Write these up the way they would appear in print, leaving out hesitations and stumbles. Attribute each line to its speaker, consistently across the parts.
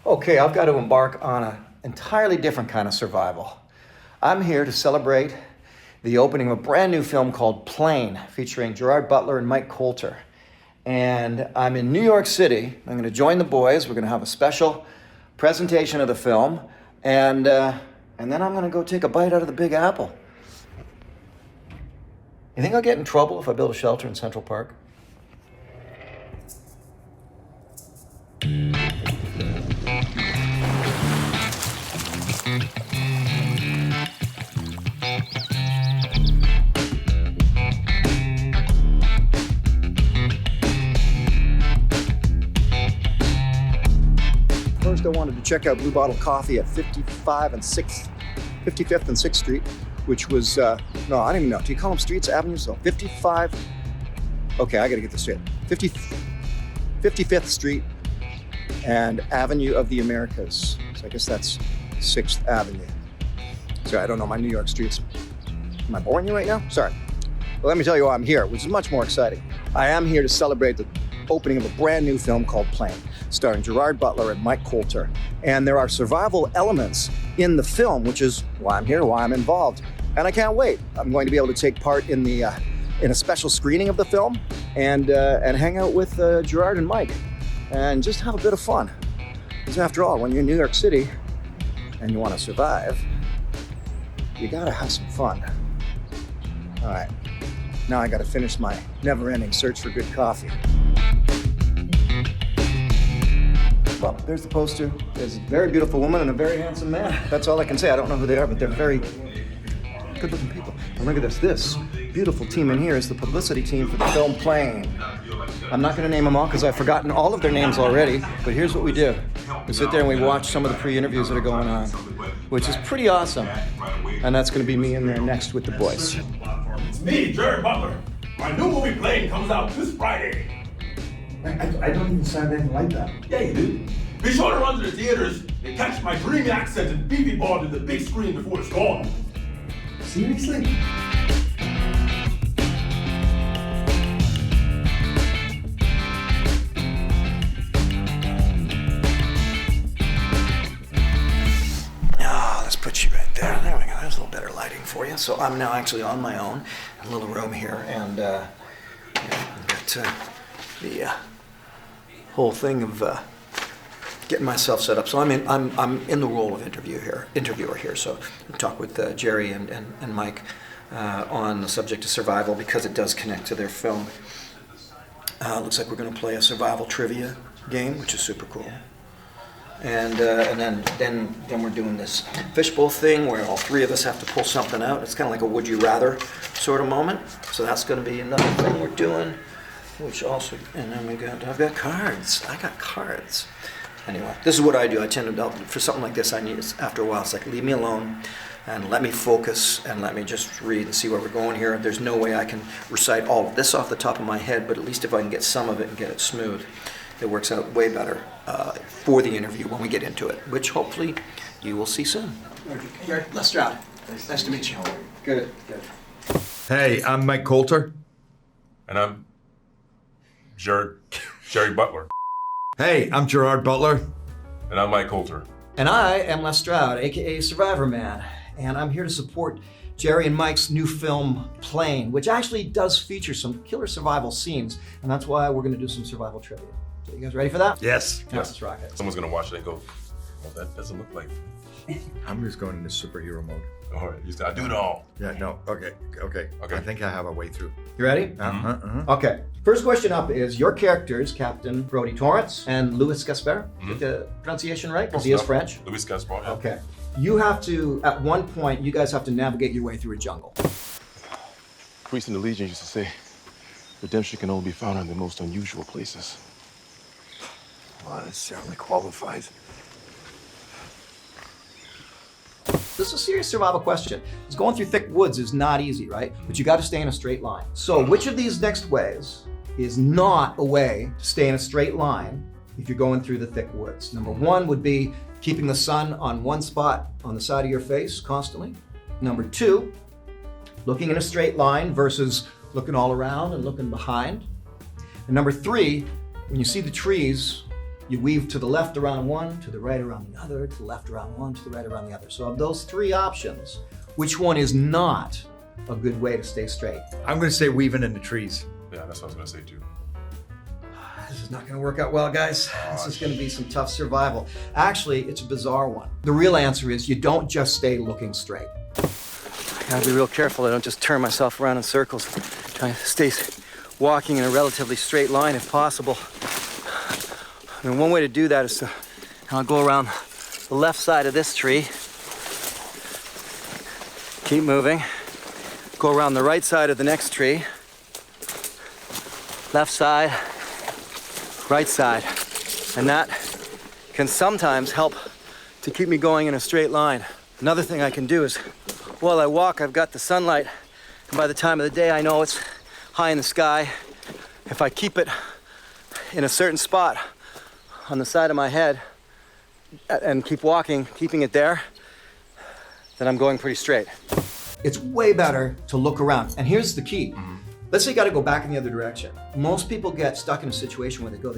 Speaker 1: Okay, I've got to embark on an entirely different kind of survival. I'm here to celebrate the opening of a brand new film called Plane, featuring Gerard Butler and Mike Colter. And I'm in New York City. I'm going to join the boys. We're going to have a special presentation of the film, and then I'm going to go take a bite out of the Big Apple. You think I'll get in trouble if I build a shelter in Central Park? First, I wanted to check out Blue Bottle Coffee at 55th and 6th Street, which was, no, I don't even know. Do you call them streets, avenues? So 55, okay, I gotta get this straight. 55th Street and Avenue of the Americas. So I guess that's 6th Avenue. Sorry, I don't know my New York streets. Am I boring you right now? Sorry. Well, let me tell you why I'm here, which is much more exciting. I am here to celebrate the opening of a brand new film called Plane, starring Gerard Butler and Mike Colter. And there are survival elements in the film, which is why I'm here, why I'm involved. And I can't wait. I'm going to be able to take part in the in a special screening of the film and hang out with Gerard and Mike and just have a bit of fun. Because after all, when you're in New York City and you want to survive, you gotta have some fun. All right, now I gotta finish my never-ending search for good coffee. Well, there's the poster. There's a very beautiful woman and a very handsome man. That's all I can say. I don't know who they are, but they're very good-looking people. And look at this. This beautiful team in here is the publicity team for the film Plane. I'm not going to name them all because I've forgotten all of their names already, but here's what we do. We sit there and we watch some of the pre-interviews that are going on, which is pretty awesome. And that's going to be me in there next with the boys.
Speaker 2: It's me, Gerard Butler. My new movie Plane comes out this Friday.
Speaker 3: I don't even sound anything like that.
Speaker 2: Yeah, you do. Be sure to run to the theaters and catch my dreamy accent and beefy ball to the big screen before it's gone.
Speaker 3: Seriously?
Speaker 1: Let's put you right there. There we go. There's a little better lighting for you. So I'm now actually on my own in a little room here, and I've got the whole thing of getting myself set up. So I'm in the role of interviewer here. So I talk with Gerry and Mike on the subject of survival because it does connect to their film. Looks like we're going to play a survival trivia game, which is super cool. And then we're doing this Fishbowl thing where all three of us have to pull something out. It's kind of like a would you rather sort of moment. So that's going to be another thing we're doing. Which also, and then I've got cards. I got cards. Anyway, this is what I do. I tend to, for something like this, after a while, it's like, leave me alone and let me focus and let me just read and see where we're going here. There's no way I can recite all of this off the top of my head, but at least if I can get some of it and get it smooth, it works out way better for the interview when we get into it, which hopefully you will see soon.
Speaker 4: You're Stroud. Nice to meet you.
Speaker 1: Good.
Speaker 5: Hey, I'm Mike Colter.
Speaker 6: And I'm Gerry Butler.
Speaker 5: Hey, I'm Gerard Butler.
Speaker 6: And I'm Mike Colter.
Speaker 1: And I am Stroud, aka Survivorman, and I'm here to support Gerry and Mike's new film, Plane, which actually does feature some killer survival scenes, and that's why we're going to do some survival trivia. So you guys ready for that?
Speaker 5: Yes.
Speaker 1: Let's rock it.
Speaker 6: Someone's gonna watch it and go, well, that doesn't look like.
Speaker 5: I'm just going into superhero mode.
Speaker 6: All right, I do it all.
Speaker 5: Yeah, no, okay. I think I have a way through.
Speaker 1: You ready? Okay. First question up is your characters, Captain Brody Torrance and Louis Gaspar. Get the pronunciation right? Because he is French.
Speaker 6: Louis Gaspar, yeah.
Speaker 1: Okay. You have to, at one point, you guys have to navigate your way through a jungle.
Speaker 7: Priests in the Legion used to say, redemption can only be found in the most unusual places.
Speaker 3: Well, that certainly qualifies.
Speaker 1: This is a serious survival question. Because going through thick woods is not easy, right? But you got to stay in a straight line. So which of these next ways is not a way to stay in a straight line if you're going through the thick woods? Number one would be keeping the sun on one spot on the side of your face constantly. Number two, looking in a straight line versus looking all around and looking behind. And number three, when you see the trees You weave to the left around one, to the right around the other, to the left around one, to the right around the other. So of those 3 options, which one is not a good way to stay straight?
Speaker 5: I'm going to say weaving in the trees.
Speaker 6: Yeah, that's what I was gonna say too.
Speaker 1: This is not going to work out well, guys. This is going to be some tough survival. Actually, it's a bizarre one. The real answer is you don't just stay looking straight. I gotta be real careful I don't just turn myself around in circles, trying to stay walking in a relatively straight line if possible. I mean, one way to do that is to go around the left side of this tree, keep moving, go around the right side of the next tree, left side, right side, and that can sometimes help to keep me going in a straight line. Another thing I can do is, while I walk, I've got the sunlight, and by the time of the day, I know it's high in the sky. If I keep it in a certain spot on the side of my head and keep walking, keeping it there, then I'm going pretty straight. It's way better to look around, and here's the key. Let's say you gotta go back in the other direction. Most people get stuck in a situation where they go,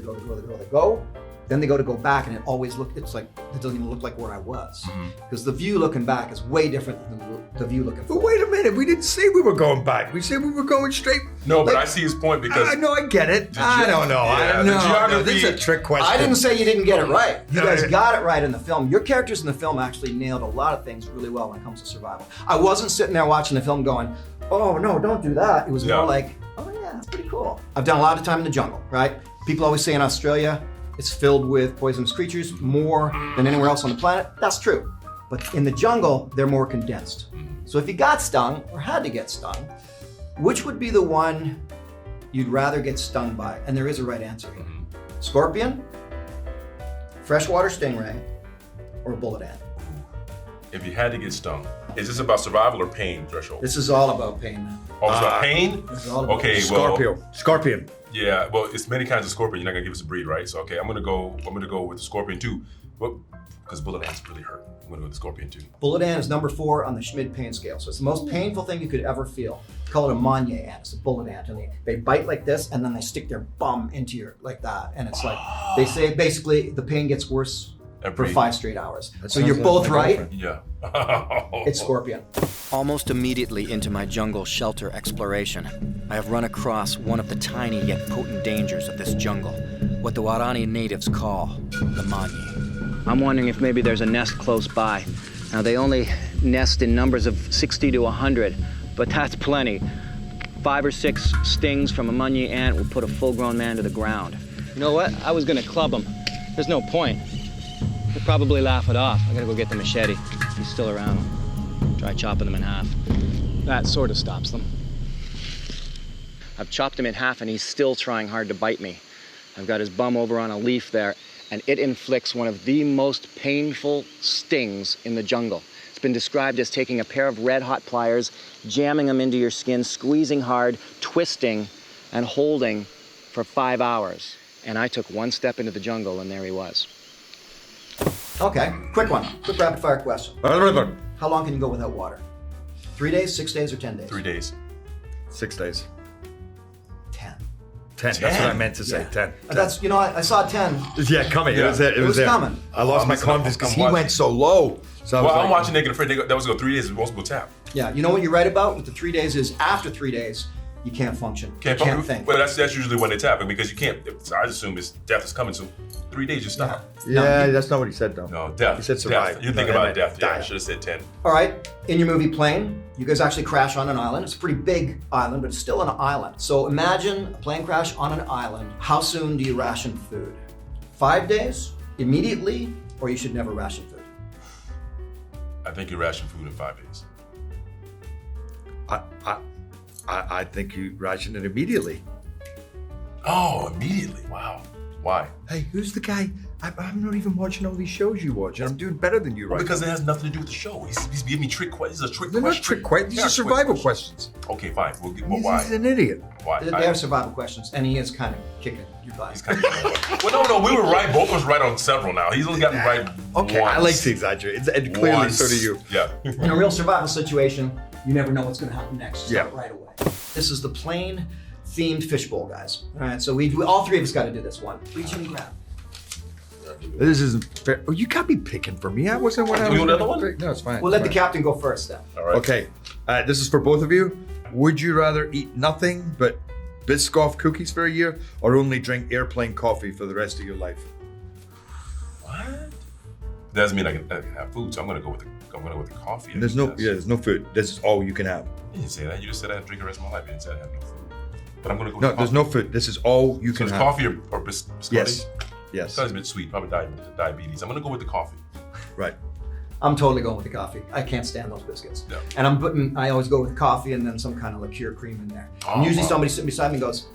Speaker 1: then they go back, and it's like, it doesn't even look like where I was. Because the view looking back is way different than the view looking
Speaker 5: But
Speaker 1: forward.
Speaker 5: wait a minute, we didn't say we were going back. We said we were going straight.
Speaker 6: No, but
Speaker 5: Like,
Speaker 6: I see his point because
Speaker 5: I know, I get it. I don't know.
Speaker 6: Yeah,
Speaker 5: I
Speaker 6: the
Speaker 5: know.
Speaker 6: geography-
Speaker 5: This is a trick question.
Speaker 1: I didn't say you didn't get it right. You
Speaker 5: No,
Speaker 1: guys
Speaker 5: yeah.
Speaker 1: got it right in the film. Your characters in the film actually nailed a lot of things really well when it comes to survival. I wasn't sitting there watching the film going, oh no, don't do that. It was
Speaker 6: Yeah.
Speaker 1: more like, oh yeah, that's pretty cool. I've done a lot of time in the jungle, right? People always say in Australia, it's filled with poisonous creatures more than anywhere else on the planet. That's true. But in the jungle, they're more condensed. So if you got stung or had to get stung, which would be the one you'd rather get stung by? And there is a right answer here. Scorpion, freshwater stingray, or bullet ant?
Speaker 6: if you had to get stung, is this about survival or pain threshold?
Speaker 1: This is all about pain, man.
Speaker 6: Oh, it's about pain?
Speaker 1: This is all about
Speaker 6: Okay,
Speaker 1: pain.
Speaker 6: well,
Speaker 5: Scorpion.
Speaker 6: yeah, well, it's many kinds of scorpion. You're not gonna give us a breed, right? So okay, I'm gonna go with the scorpion too. Because bullet ants really hurt. I'm gonna go with the scorpion too.
Speaker 1: Bullet ant is number 4 on the Schmidt pain scale. So it's the most painful thing you could ever feel. Call it a Monnier ant. It's a bullet ant. And they bite like this and then they stick their bum into your, like that. And it's like, they say basically the pain gets worse for 5 straight hours. So you're both right.
Speaker 6: Yeah.
Speaker 1: It's scorpion. Almost immediately into my jungle shelter exploration, I have run across one of the tiny yet potent dangers of this jungle, what the Warani natives call the Manyi. I'm wondering if maybe there's a nest close by. Now, they only nest in numbers of 60 to 100, but that's plenty. 5 or 6 stings from a Manyi ant will put a full-grown man to the ground. You know what? I was gonna club him. There's no point. He'll probably laugh it off. I gotta go get the machete. He's still around. Try chopping them in half. That sort of stops them. I've chopped him in half and he's still trying hard to bite me. I've got his bum over on a leaf there, and it inflicts one of the most painful stings in the jungle. It's been described as taking a pair of red-hot pliers, jamming them into your skin, squeezing hard, twisting, and holding for 5 hours. And I took one step into the jungle and there he was. Okay, quick one. Quick rapid-fire question. How long can you go without water? 3 days, 6 days, or 10 days?
Speaker 6: 3 days.
Speaker 5: 6 days.
Speaker 1: 10.
Speaker 5: 10. That's what I meant to say. 10.
Speaker 1: That's, you know, I saw 10.
Speaker 5: Yeah, coming.
Speaker 6: Yeah.
Speaker 5: It was there.
Speaker 1: coming.
Speaker 5: I lost my confidence because he went so low. So I was
Speaker 6: Well, I'm
Speaker 5: like,
Speaker 6: watching Naked Afraid. That was go 3 days. Most people tap.
Speaker 1: Yeah, you know what you're right about with the 3 days is after 3 days, you can't function. You can't think.
Speaker 6: Well, that's usually when they tap it because you can't. I assume death is coming. So 3 days you stop.
Speaker 5: Yeah, that's not what he said though.
Speaker 6: No, death.
Speaker 5: He said survive.
Speaker 6: Death. You think
Speaker 5: No,
Speaker 6: about
Speaker 5: I meant
Speaker 6: death. Yeah, I
Speaker 5: die.
Speaker 6: should have said 10.
Speaker 1: All right, in your movie Plane, you guys actually crash on an island. It's a pretty big island, but it's still an island. So imagine a plane crash on an island. How soon do you ration food? 5 days? Immediately? Or you should never ration food?
Speaker 6: I think you ration food in 5 days.
Speaker 5: I think you ration it immediately.
Speaker 6: Oh, immediately. Wow. Why?
Speaker 5: Hey, who's the guy? I'm not even watching all these shows you watch, and I'm doing better than you right
Speaker 6: Because it has nothing to do with the show. He's giving me trick questions. These are trick
Speaker 5: now. They're not
Speaker 6: questions.
Speaker 5: trick questions. These are survival questions.
Speaker 6: Okay, fine. We'll get. Well,
Speaker 5: He's
Speaker 6: why?
Speaker 5: an idiot.
Speaker 6: Why?
Speaker 1: They are survival questions, and he is kind of kicking your butt.
Speaker 6: He's kind of. Well, no, we were right. Both of us right on several now. He's only gotten right.
Speaker 5: Okay,
Speaker 6: once.
Speaker 5: I like to exaggerate. And clearly,
Speaker 6: Once.
Speaker 5: so do you.
Speaker 6: Yeah.
Speaker 1: In a real survival situation, you never know what's going to happen next. So
Speaker 5: Yeah.
Speaker 1: right away. This is the plane-themed fishbowl, guys. All right, so we all 3 of us got to do this one. Reach in and grab.
Speaker 5: This isn't fair. Oh, you can't be picking for me. I wasn't what I was.
Speaker 6: You want another one?
Speaker 5: Pick. No, it's fine.
Speaker 4: We'll
Speaker 5: it's
Speaker 4: let the
Speaker 5: fine.
Speaker 4: captain go first then.
Speaker 6: All right.
Speaker 5: Okay, this is for both of you. Would you rather eat nothing but Biscoff cookies for a year, or only drink airplane coffee for the rest of your life?
Speaker 6: What? Doesn't mean I can have food, so I'm gonna go with the coffee.
Speaker 5: And there's no food. This is all you can have.
Speaker 6: You didn't say that. You just said I had to drink the rest of my life. You didn't say I have no food. But I'm gonna go with
Speaker 5: No,
Speaker 6: coffee.
Speaker 5: there's no food. This is all you
Speaker 6: So
Speaker 5: can
Speaker 6: it's
Speaker 5: have.
Speaker 6: coffee or biscotti?
Speaker 5: Yes. Yes.
Speaker 6: Biscotti's a bit sweet, probably diabetes. I'm gonna go with the coffee.
Speaker 5: Right.
Speaker 4: I'm totally going with the coffee. I can't stand those biscuits.
Speaker 6: Yeah.
Speaker 4: And I always go with coffee and then some kind of liqueur cream in there. And usually
Speaker 6: wow.
Speaker 4: somebody sitting beside me goes,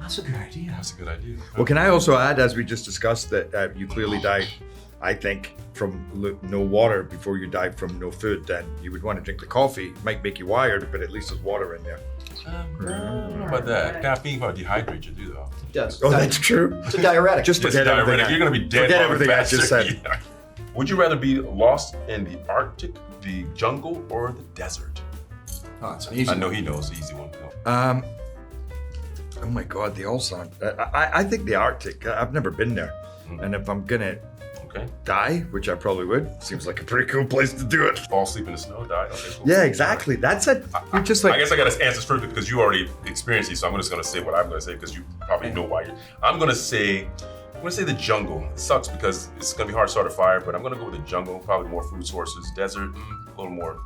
Speaker 4: that's a good idea.
Speaker 6: That's a good idea.
Speaker 5: Well, can I also add, as we just discussed, that you clearly died, I think, from no water before you died from no food. Then you would want to drink the coffee. It might make you wired, but at least there's water in there.
Speaker 6: I don't know about that. Caffeine probably dehydrates you, too, though.
Speaker 4: It does.
Speaker 5: Oh, that's true.
Speaker 4: It's a diuretic.
Speaker 5: Just
Speaker 6: It's
Speaker 5: forget everything.
Speaker 6: diuretic. You're gonna be dead.
Speaker 5: Forget
Speaker 6: probably
Speaker 5: everything I
Speaker 6: faster.
Speaker 5: just said.
Speaker 6: Yeah. Would you rather be lost in the Arctic, the jungle, or the desert?
Speaker 4: Oh, it's an easy
Speaker 6: I know
Speaker 4: one.
Speaker 6: he knows the easy one.
Speaker 5: Oh my God, they all sound. I think the Arctic. I've never been there, and if I'm gonna
Speaker 6: Okay.
Speaker 5: die, which I probably would, seems like a pretty cool place to do it.
Speaker 6: Fall asleep in the snow, die. Okay, cool.
Speaker 5: Yeah, exactly. That's it. You're just like.
Speaker 6: I guess I got to answer first because you already experienced it, so I'm just going to say what I'm going to say because you probably know why. I'm going to say the jungle. It sucks because it's going to be hard to start a fire, but I'm going to go with the jungle. Probably more food sources. Desert, a little more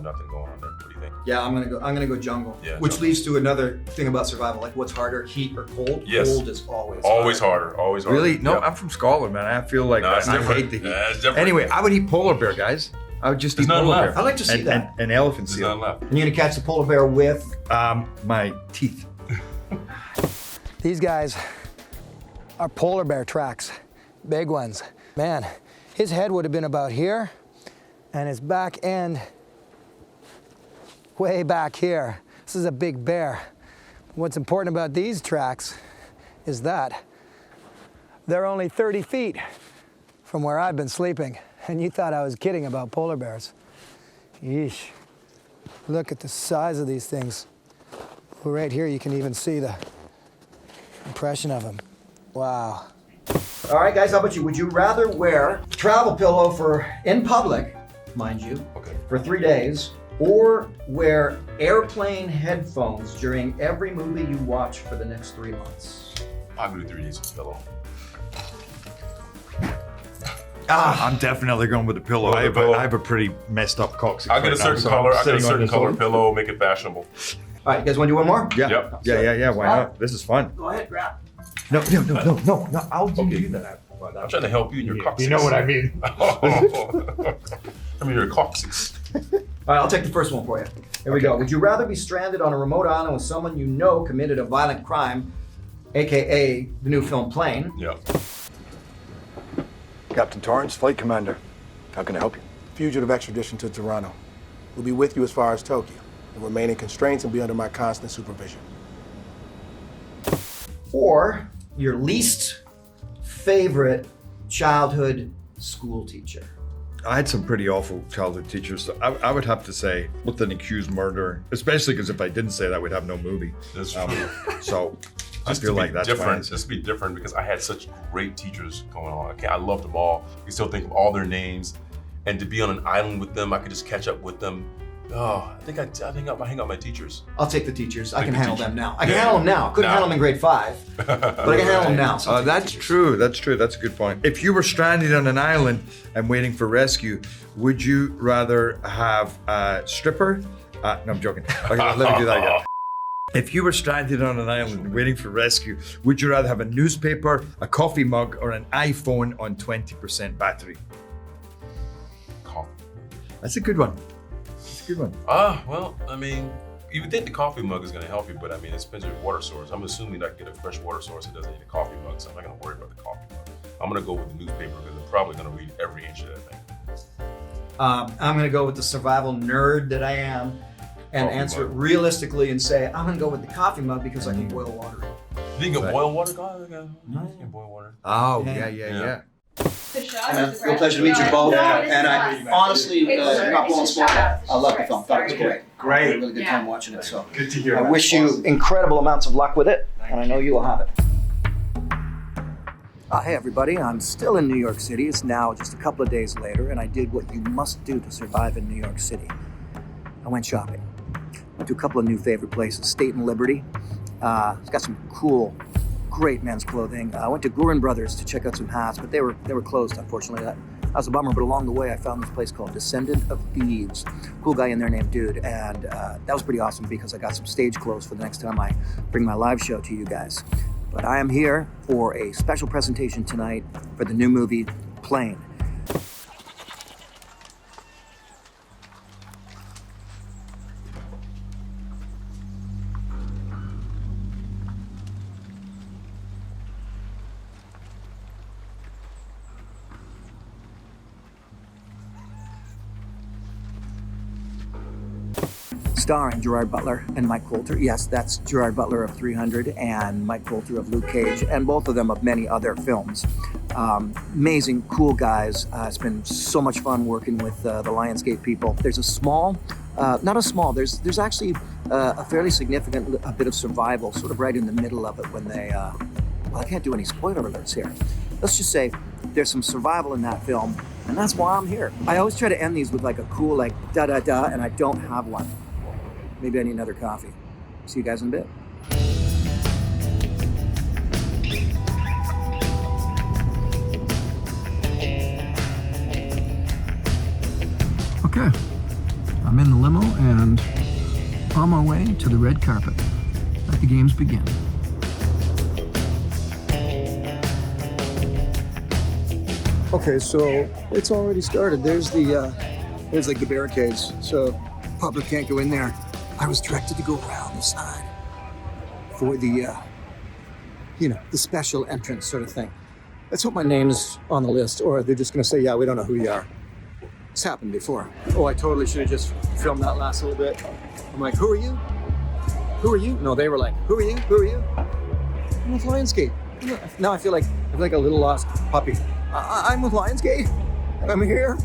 Speaker 6: nothing going on there. What do you think?
Speaker 4: Yeah, I'm gonna go jungle.
Speaker 6: Yeah,
Speaker 4: which
Speaker 6: jungle.
Speaker 4: leads to another thing about survival. Like, what's harder, heat or cold?
Speaker 6: Yes.
Speaker 4: Cold is always
Speaker 6: Harder. Always harder.
Speaker 5: Really? No,
Speaker 6: Yeah.
Speaker 5: I'm from Scotland, man. I feel like
Speaker 6: No, it's
Speaker 5: I
Speaker 6: different.
Speaker 5: hate the heat.
Speaker 6: Yeah, it's different.
Speaker 5: Anyway, I would eat polar bear, guys. I would just
Speaker 6: There's
Speaker 5: eat
Speaker 6: none
Speaker 5: polar
Speaker 6: left.
Speaker 5: bear.
Speaker 4: I'd like to see that.
Speaker 5: And elephant
Speaker 6: There's
Speaker 5: seal.
Speaker 6: none left.
Speaker 4: And you're gonna catch the polar bear with
Speaker 5: My teeth.
Speaker 8: These guys are polar bear tracks, big ones. Man, his head would have been about here, and his back end way back here. This is a big bear. What's important about these tracks is that they're only 30 feet from where I've been sleeping, and you thought I was kidding about polar bears. Yeesh. Look at the size of these things. Well, right here you can even see the impression of them. Wow.
Speaker 4: All right, guys, how about you? Would you rather wear a travel pillow for in public, mind you,
Speaker 6: Okay.
Speaker 4: for 3 days, or wear airplane headphones during every movie you watch for the next 3 months?
Speaker 6: I'm going to do 3 days with a pillow.
Speaker 5: I'm definitely going with the pillow.
Speaker 6: Go
Speaker 5: I
Speaker 6: with
Speaker 5: have,
Speaker 6: the pillow.
Speaker 5: I have a pretty messed up coccyx.
Speaker 6: I'll get a
Speaker 5: right now,
Speaker 6: certain
Speaker 5: so
Speaker 6: color.
Speaker 5: I'm
Speaker 6: I'll get a
Speaker 5: sitting on
Speaker 6: certain
Speaker 5: this
Speaker 6: color
Speaker 5: one.
Speaker 6: pillow. Make it fashionable.
Speaker 4: All right, you guys want to do one more?
Speaker 5: Yeah.
Speaker 6: Yep.
Speaker 5: Yeah. Why not? This is fun.
Speaker 4: Go ahead, grab.
Speaker 5: No. I'll do that.
Speaker 6: I'm trying to help you in your coccyx.
Speaker 5: You know what I mean.
Speaker 6: I mean your coccyx.
Speaker 4: All right, I'll take the first one for you. Here we go. Would you rather be stranded on a remote island with someone you know committed a violent crime, aka the new film Plane,
Speaker 6: Yeah.
Speaker 3: Captain Torrance, flight commander. How can I help you?
Speaker 9: Fugitive extradition to Toronto. We'll be with you as far as Tokyo. You'll remain in constraints and be under my constant supervision.
Speaker 4: or your least favorite childhood school teacher?
Speaker 5: I had some pretty awful childhood teachers. So I would have to say, with an accused murderer, especially because if I didn't say that, we'd have no movie.
Speaker 6: That's true.
Speaker 5: So I
Speaker 6: Just
Speaker 5: feel
Speaker 6: to be
Speaker 5: like that's
Speaker 6: different.
Speaker 5: fine.
Speaker 6: Just to be different because I had such great teachers going on. I loved them all. I can still think of all their names, and to be on an island with them, I could just catch up with them. Oh, I think I hang out my teachers.
Speaker 4: I'll take the teachers. I
Speaker 6: Take
Speaker 4: can
Speaker 6: the
Speaker 4: handle
Speaker 6: teacher.
Speaker 4: them now. I can handle them now. Couldn't
Speaker 6: Now.
Speaker 4: handle them in grade 5, but I can handle them now. So I'll take the
Speaker 5: That's
Speaker 4: teachers.
Speaker 5: true. That's true. That's a good point. If you were stranded on an island and waiting for rescue, would you rather have a stripper? No, I'm joking. Okay, let me do that again. If you were stranded on an island waiting for rescue, would you rather have a newspaper, a coffee mug, or an iPhone on 20% battery?
Speaker 6: Coffee.
Speaker 5: That's a good one. That's a good one.
Speaker 6: Well, I mean, you would think the coffee mug is going to help you, but I mean, it depends on your water source. I'm assuming I can get a fresh water source. It doesn't need a coffee mug, so I'm not going to worry about the coffee mug. I'm going to go with the newspaper because I'm probably going to read every inch of that thing.
Speaker 4: I'm going to go with the survival nerd that I am and
Speaker 6: Coffee
Speaker 4: answer it
Speaker 6: mug.
Speaker 4: realistically and say, I'm going to go with the coffee mug because I can boil water.
Speaker 6: You can
Speaker 5: Right.
Speaker 6: boil water, guys? You can boil water.
Speaker 5: Oh,
Speaker 4: Yeah.
Speaker 6: Yeah.
Speaker 4: Real pleasure to meet you both. And I honestly, not blowing smoke, I love the film. Thought it was great. I had a really good time watching it. So
Speaker 3: Good to hear.
Speaker 4: I wish you incredible amounts of luck with it, and I know you will have it. Hey everybody, I'm still in New York City. It's now just a couple of days later, and I did what you must do to survive in New York City. I went shopping. Went to a couple of new favorite places, State and Liberty. It's got some cool, great men's clothing. I went to Gerard Brothers to check out some hats, but they were closed, unfortunately. That was a bummer, but along the way I found this place called Descendant of Thieves. Cool guy in there named Dude, and that was pretty awesome because I got some stage clothes for the next time I bring my live show to you guys. But I am here for a special presentation tonight for the new movie, Plane. Starring Gerard Butler and Mike Colter. Yes, that's Gerard Butler of 300 and Mike Colter of Luke Cage, and both of them of many other films. Amazing, cool guys. It's been so much fun working with the Lionsgate people. There's a small, there's actually a fairly significant bit of survival, sort of right in the middle of it when they, well, I can't do any spoiler alerts here. Let's just say there's some survival in that film, and that's why I'm here. I always try to end these with like a cool, like, da-da-da, and I don't have one. Maybe I need another coffee. See you guys in a bit. Okay, I'm in the limo and on my way to the red carpet. Let the games begin. Okay, so it's already started. There's like the barricades, so public can't go in there. I was directed to go around the side for the, the special entrance sort of thing. Let's hope my name's on the list, or they're just gonna say, yeah, we don't know who you are. It's happened before. Oh, I totally should have just filmed that last little bit. I'm like, who are you? Who are you? No, they were like, who are you? Who are you? I'm with Lionsgate. Now I feel like a little lost puppy. I'm with Lionsgate. I'm here.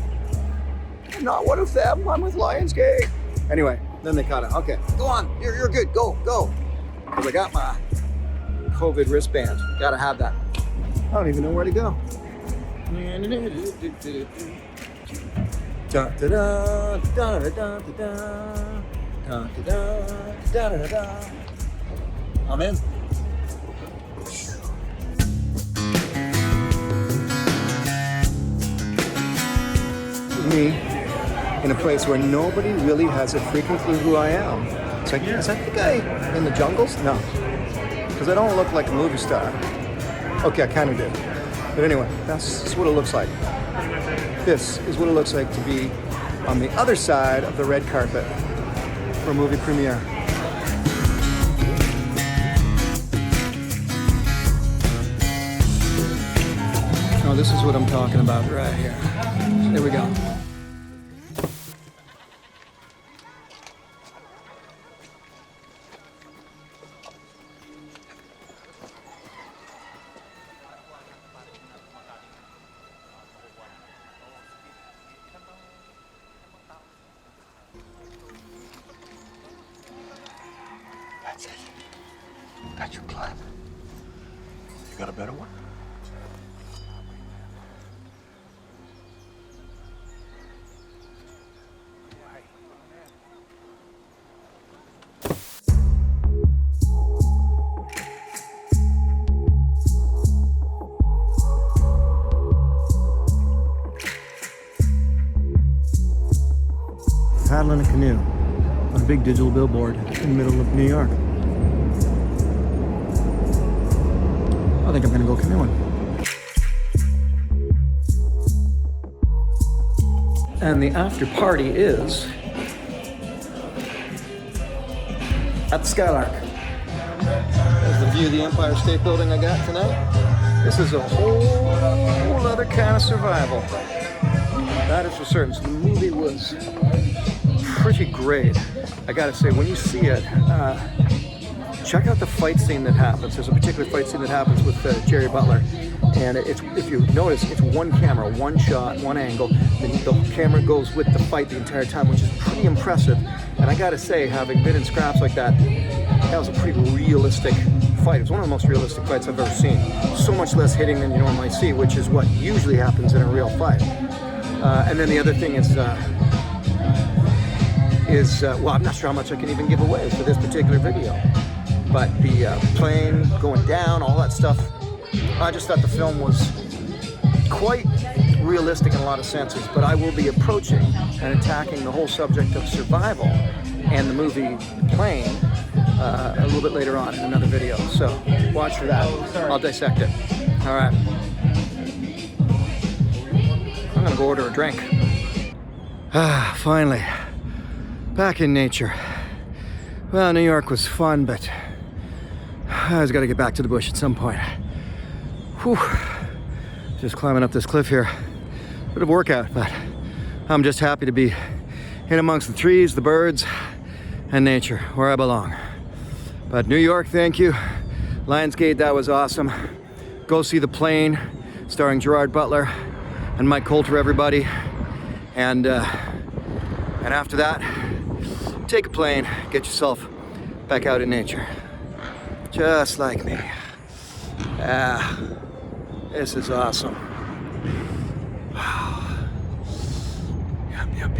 Speaker 4: I'm not one of them. I'm with Lionsgate. Anyway. Then they caught it. Okay, go on. You're good. Go. Because I got my COVID wristband. Gotta have that. I don't even know where to go. I'm in. Me. In a place where nobody really has a freaking clue who I am. It's like, is that the guy in the jungles? No. Because I don't look like a movie star. Okay, I kind of do. But anyway, that's what it looks like. This is what it looks like to be on the other side of the red carpet for a movie premiere. Oh, this is what I'm talking about right here. Here we go.
Speaker 3: That's your plan. You got a better one?
Speaker 4: Paddling a canoe on a big digital billboard in the middle of New York. I think I'm gonna go canoeing. And the after party is at the Skylark. There's the view of the Empire State Building I got tonight. This is a whole other kind of survival. That is for certain. So the movie was pretty great. I gotta say, when you see it, check out the fight scene that happens. There's a particular fight scene that happens with Gerry Butler. And it's, if you notice, it's one camera, one shot, one angle. The camera goes with the fight the entire time, which is pretty impressive. And I gotta say, having been in scraps like that, that was a pretty realistic fight. It was one of the most realistic fights I've ever seen. So much less hitting than you normally see, which is what usually happens in a real fight. And then the other thing is well, I'm not sure how much I can even give away for this particular video, but the plane going down, all that stuff, I just thought the film was quite realistic in a lot of senses, but I will be approaching and attacking the whole subject of survival and the movie Plane a little bit later on in another video, so watch for that. I'll dissect it. All right. I'm gonna go order a drink. Finally. Back in nature. Well, New York was fun, but I was gotta get back to the bush at some point. Whew. Just climbing up this cliff here. Bit of workout, but I'm just happy to be in amongst the trees, the birds, and nature, where I belong. But New York, thank you. Lionsgate, that was awesome. Go see The Plane, starring Gerard Butler and Mike Colter, everybody. And after that, take a plane, get yourself back out in nature. Just like me. This is awesome. Yep.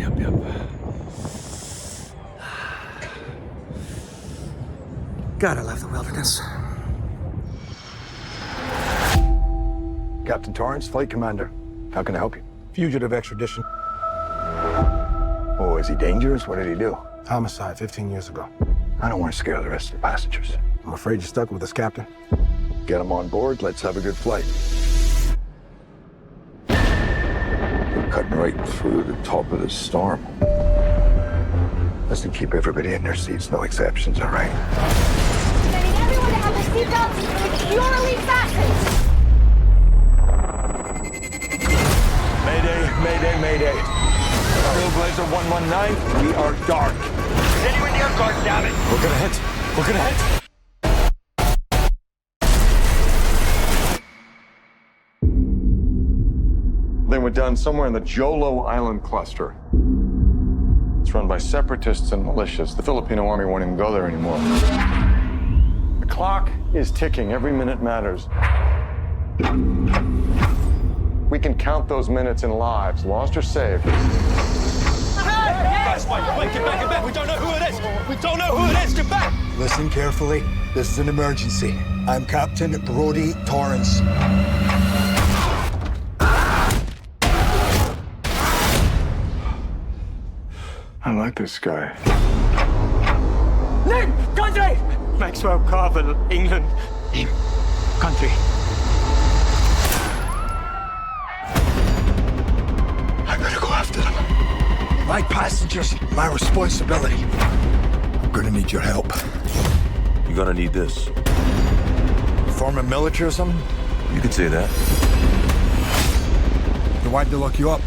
Speaker 4: God, I love the wilderness.
Speaker 3: Captain Torrance, Flight Commander. How can I help you?
Speaker 9: Fugitive extradition.
Speaker 3: Oh, is he dangerous? What did he do?
Speaker 9: Homicide 15 years ago.
Speaker 3: I don't want to scare the rest of the passengers.
Speaker 9: I'm afraid you're stuck with us, Captain.
Speaker 3: Get him on board. Let's have a good flight. We're cutting right through the top of this storm. Let's keep everybody in their seats. No exceptions, all right?
Speaker 10: I need everyone to have their seatbelts securely fastened.
Speaker 3: Mayday. Trailblazer 119, we are dark. Continuing the guard, damn it. We're gonna hit. They were done somewhere in the Jolo Island cluster. It's run by separatists and militias. The Filipino army won't even go there anymore. The clock is ticking. Every minute matters. We can count those minutes in lives, lost or saved.
Speaker 2: Guys, Mike, get back. We don't know who it is. Get back.
Speaker 4: Listen carefully. This is an emergency. I'm Captain Brody Torrance.
Speaker 3: I like this guy.
Speaker 2: Name, country. Maxwell Carvel, England.
Speaker 4: Name, country.
Speaker 3: I gotta go after them.
Speaker 4: My passengers, my responsibility. I'm gonna need your help.
Speaker 7: You're gonna need this.
Speaker 4: Former military or something?
Speaker 7: You could say that.
Speaker 4: Then why'd they lock you up?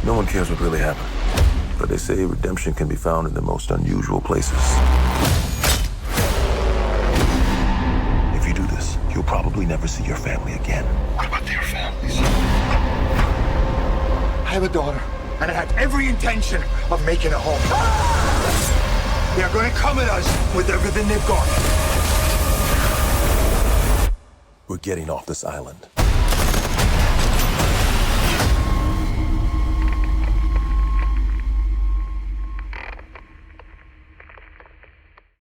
Speaker 7: No one cares what really happened. But they say redemption can be found in the most unusual places. If you do this, you'll probably never see your family again.
Speaker 3: What about their families?
Speaker 4: I have a daughter, and I have every intention of making it home. They're going to come at us with everything they've got.
Speaker 7: We're getting off this island.